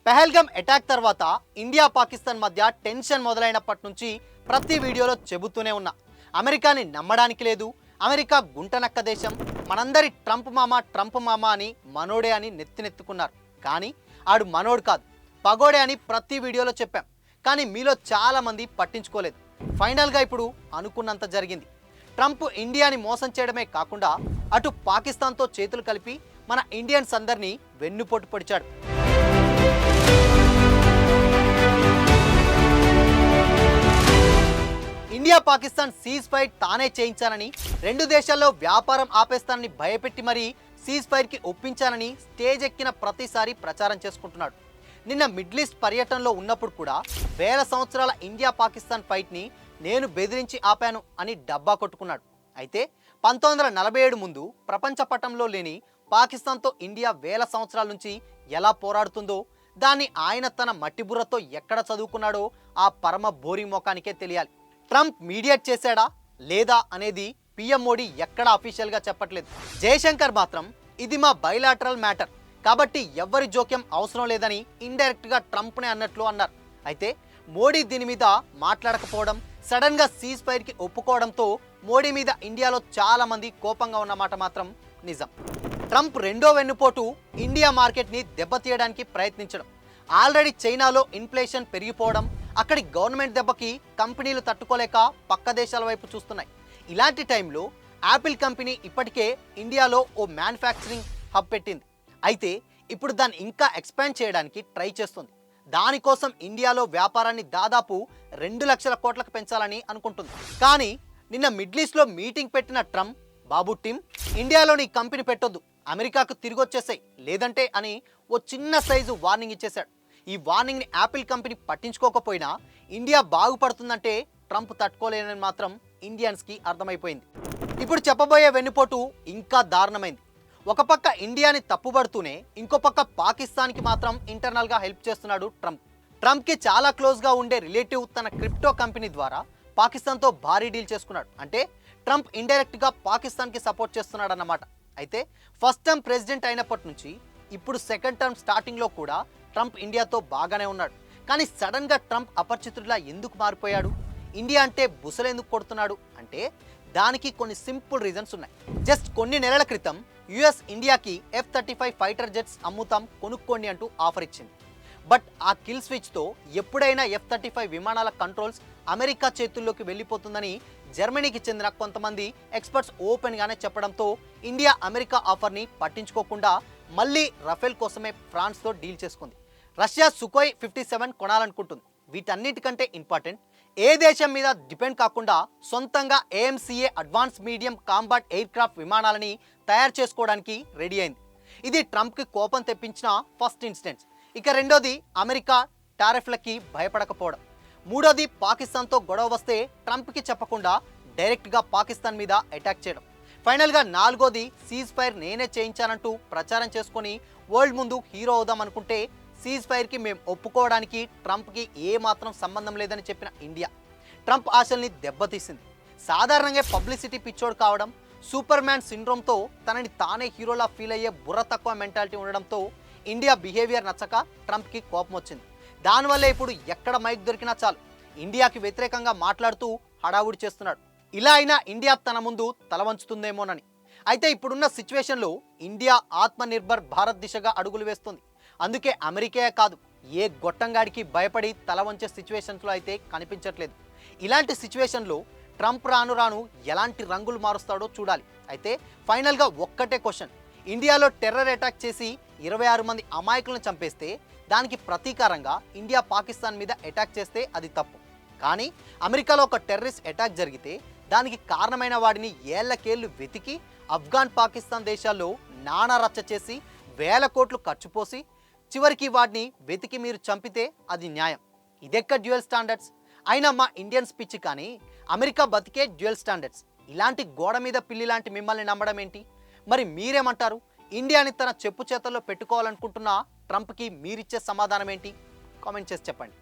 Pahalgam attack తర్వాత India Pakistan మధ్య tension మొదలైనప్పటి నుంచి ప్రతి వీడియోలో చెబుతూనే ఉన్నా, అమెరికాని నమ్మడానికి లేదు, అమెరికా గుంటనక్క దేశం, మనందరి ట్రంప్ మామ అని మనోడే అని నెత్తినెత్తుకున్నారు. కానీ ఆడు మనోడు కాదు, పగోడే అని ప్రతి వీడియోలో చెప్పాం. కానీ మీలో చాలామంది పట్టించుకోలేదు. ఫైనల్గా ఇప్పుడు అనుకున్నంత జరిగింది. ట్రంప్ ఇండియాని మోసం చేయడమే కాకుండా అటు పాకిస్తాన్తో చేతులు కలిపి మన ఇండియన్స్ అందరినీ వెన్నుపోటు పొడిచాడు. ఇండియా పాకిస్తాన్ సీజ్ ఫైర్ తానే చేయించానని, రెండు దేశాల్లో వ్యాపారం ఆపేస్తానని భయపెట్టి మరీ సీజ్ ఫైర్కి ఒప్పించానని స్టేజ్ ఎక్కిన ప్రతిసారి ప్రచారం చేసుకుంటున్నాడు. నిన్న మిడిల్ ఈస్ట్ పర్యటనలో ఉన్నప్పుడు కూడా వేల సంవత్సరాల ఇండియా పాకిస్తాన్ ఫైట్ని నేను బెదిరించి ఆపాను అని డబ్బా కొట్టుకున్నాడు. అయితే 1947 ముందు ప్రపంచ పటంలో లేని పాకిస్తాన్తో ఇండియా వేల సంవత్సరాల నుంచి ఎలా పోరాడుతుందో దాన్ని ఆయన తన మట్టి బుర్రతో ఎక్కడ చదువుకున్నాడో ఆ పరమ బోరింగ్ మోకానికే తెలియాలి. ట్రంప్ మీడియేట్ చేశాడా లేదా అనేది పిఎం మోడీ ఎక్కడ అఫీషియల్గా చెప్పట్లేదు. జయశంకర్ మాత్రం ఇది మా బైలాటరల్ మ్యాటర్ కాబట్టి ఎవ్వరి జోక్యం అవసరం లేదని ఇండైరెక్ట్గా ట్రంప్నే అన్నట్లు అన్నారు. అయితే మోడీ దీని మీద మాట్లాడకపోవడం, సడన్గా సీజ్ ఫైర్కి ఒప్పుకోవడంతో మోడీ మీద ఇండియాలో చాలా మంది కోపంగా ఉన్నమాట మాత్రం నిజం. ట్రంప్ రెండో వెన్నుపోటు ఇండియా మార్కెట్ని దెబ్బతీయడానికి ప్రయత్నించడం. ఆల్రెడీ చైనాలో ఇన్ఫ్లేషన్ పెరిగిపోవడం, అక్కడి గవర్నమెంట్ దెబ్బకి కంపెనీలు తట్టుకోలేక పక్క దేశాల వైపు చూస్తున్నాయి. ఇలాంటి టైంలో యాపిల్ కంపెనీ ఇప్పటికే ఇండియాలో ఓ మ్యానుఫ్యాక్చరింగ్ హబ్ పెట్టింది. అయితే ఇప్పుడు దాన్ని ఇంకా ఎక్స్పాండ్ చేయడానికి ట్రై చేస్తుంది. దానికోసం ఇండియాలో వ్యాపారాన్ని దాదాపు 2 లక్షల కోట్లకు పెంచాలని అనుకుంటుంది. కానీ నిన్న మిడిల్ ఈస్ట్లో మీటింగ్ పెట్టిన ట్రంప్, బాబు టీమ్ ఇండియాలోని కంపెనీ పెట్టొద్దు, అమెరికాకు తిరిగి వచ్చేసాయి లేదంటే అని ఓ చిన్న సైజు వార్నింగ్ ఇచ్చేశాడు. ఈ వార్నింగ్ని యాపిల్ కంపెనీ పట్టించుకోకపోయినా ఇండియా బాగుపడుతుందంటే ట్రంప్ తట్టుకోలేనని మాత్రం ఇండియన్స్కి అర్థమైపోయింది. ఇప్పుడు చెప్పబోయే వెన్నుపోటు ఇంకా దారుణమైంది. ఒక పక్క ఇండియాని తప్పుబడుతూనే ఇంకో పక్క పాకిస్తాన్కి మాత్రం ఇంటర్నల్గా హెల్ప్ చేస్తున్నాడు ట్రంప్. ట్రంప్కి చాలా క్లోజ్గా ఉండే రిలేటివ్ తన క్రిప్టో కంపెనీ ద్వారా పాకిస్తాన్తో భారీ డీల్ చేసుకున్నాడు. అంటే ట్రంప్ ఇండైరెక్ట్గా పాకిస్తాన్కి సపోర్ట్ చేస్తున్నాడు అన్నమాట. అయితే ఫస్ట్ టర్మ్ ప్రెసిడెంట్ అయినప్పటి నుంచి ఇప్పుడు సెకండ్ టర్మ్ స్టార్టింగ్లో కూడా ట్రంప్ ఇండియాతో బాగానే ఉన్నాడు. కానీ సడన్గా ట్రంప్ అపరిచితుడిలా ఎందుకు మారిపోయాడు? ఇండియా అంటే బుసలేందుకు కొడుతున్నాడు అంటే దానికి కొన్ని సింపుల్ రీజన్స్ ఉన్నాయి. జస్ట్ కొన్ని నెలల క్రితం యుఎస్ ఇండియాకి F-35 ఫైటర్ జెట్స్ అమ్ముతాం కొనుక్కోండి అంటూ ఆఫర్ ఇచ్చింది. బట్ ఆ కిల్ స్విచ్తో ఎప్పుడైనా F-35 విమానాల కంట్రోల్స్ అమెరికా చేతుల్లోకి వెళ్ళిపోతుందని జర్మనీకి చెందిన కొంతమంది ఎక్స్పర్ట్స్ ఓపెన్గానే చెప్పడంతో ఇండియా అమెరికా ఆఫర్ని పట్టించుకోకుండా మళ్ళీ రఫేల్ కోసమే ఫ్రాన్స్తో డీల్ చేసుకుంది. రష్యా సుఖోయ్ 57 కొనాలనుకుంటుంది. వీటన్నిటికంటే ఇంపార్టెంట్, ఏ దేశం మీద డిపెండ్ కాకుండా సొంతంగా AMCA advance medium combat aircraft విమానాలని తయారు చేసుకోవడానికి రెడీ అయింది. ఇది ట్రంప్కి కోపం తెప్పించిన ఫస్ట్ ఇన్సిడెంట్స్. ఇక రెండోది అమెరికా టారిఫ్లకి భయపడకపోవడం. మూడోది పాకిస్తాన్తో గొడవ వస్తే ట్రంప్కి చెప్పకుండా డైరెక్ట్గా పాకిస్తాన్ మీద అటాక్ చేయడం. ఫైనల్గా నాలుగోది సీజ్ ఫైర్ నేనే చేయించానంటూ ప్రచారం చేసుకొని వరల్డ్ ముందు హీరో అవుదాం అనుకుంటే సీజ్ ఫైర్కి మేము ఒప్పుకోవడానికి ట్రంప్కి ఏమాత్రం సంబంధం లేదని చెప్పిన ఇండియా ట్రంప్ ఆశల్ని దెబ్బతీసింది. సాధారణంగా పబ్లిసిటీ పిచ్చోడు కావడం, సూపర్ మ్యాన్ సిండ్రోమ్తో తనని తానే హీరోలా ఫీల్ అయ్యే బుర్ర తక్కువ మెంటాలిటీ ఉండడంతో ఇండియా బిహేవియర్ నచ్చక ట్రంప్కి కోపం వచ్చింది. దానివల్లే ఇప్పుడు ఎక్కడ మైక్ దొరికినా చాలు ఇండియాకి వ్యతిరేకంగా మాట్లాడుతూ హడావుడి చేస్తున్నాడు. ఇలా అయినా ఇండియా తన ముందు తల వంచుతుందేమోనని. అయితే ఇప్పుడున్న సిచ్యువేషన్లో ఇండియా ఆత్మనిర్భర్ భారత్ దిశగా అడుగులు వేస్తుంది. అందుకే అమెరికా కాదు, ఏ గొట్టంగాడికి భయపడి తల వంచే సిచ్యువేషన్స్లో అయితే కనిపించట్లేదు. ఇలాంటి సిచ్యువేషన్లో ట్రంప్ రాను రాను ఎలాంటి రంగులు మారుస్తాడో చూడాలి. అయితే ఫైనల్గా ఒక్కటే క్వశ్చన్, ఇండియాలో టెర్రర్ అటాక్ చేసి 26 మంది అమాయకులను చంపేస్తే దానికి ప్రతీకారంగా ఇండియా పాకిస్తాన్ మీద అటాక్ చేస్తే అది తప్పు. కానీ అమెరికాలో ఒక టెర్రరిస్ట్ అటాక్ జరిగితే దానికి కారణమైన వాడిని ఏళ్లకేళ్లు వెతికి ఆఫ్ఘన్ పాకిస్తాన్ దేశాల్లో నానా రచ్చ చేసి వేల కోట్లు ఖర్చు పోసి చివరికి వాడిని వెతికి మీరు చంపితే అది న్యాయం. ఇదెక్క డ్యూయల్ స్టాండర్డ్స్? అయినా మా ఇండియన్స్ పిచ్చి కానీ అమెరికా బతికే డ్యూయల్ స్టాండర్డ్స్. ఇలాంటి గోడ మీద పిల్లి లాంటి మిమ్మల్ని నమ్మడం ఏంటి? మరి మీరేమంటారు? ఇండియాని తన చెప్పు చేతల్లో పెట్టుకోవాలనుకుంటున్న ట్రంప్కి మీరిచ్చే సమాధానం ఏంటి? కామెంట్ చేసి చెప్పండి.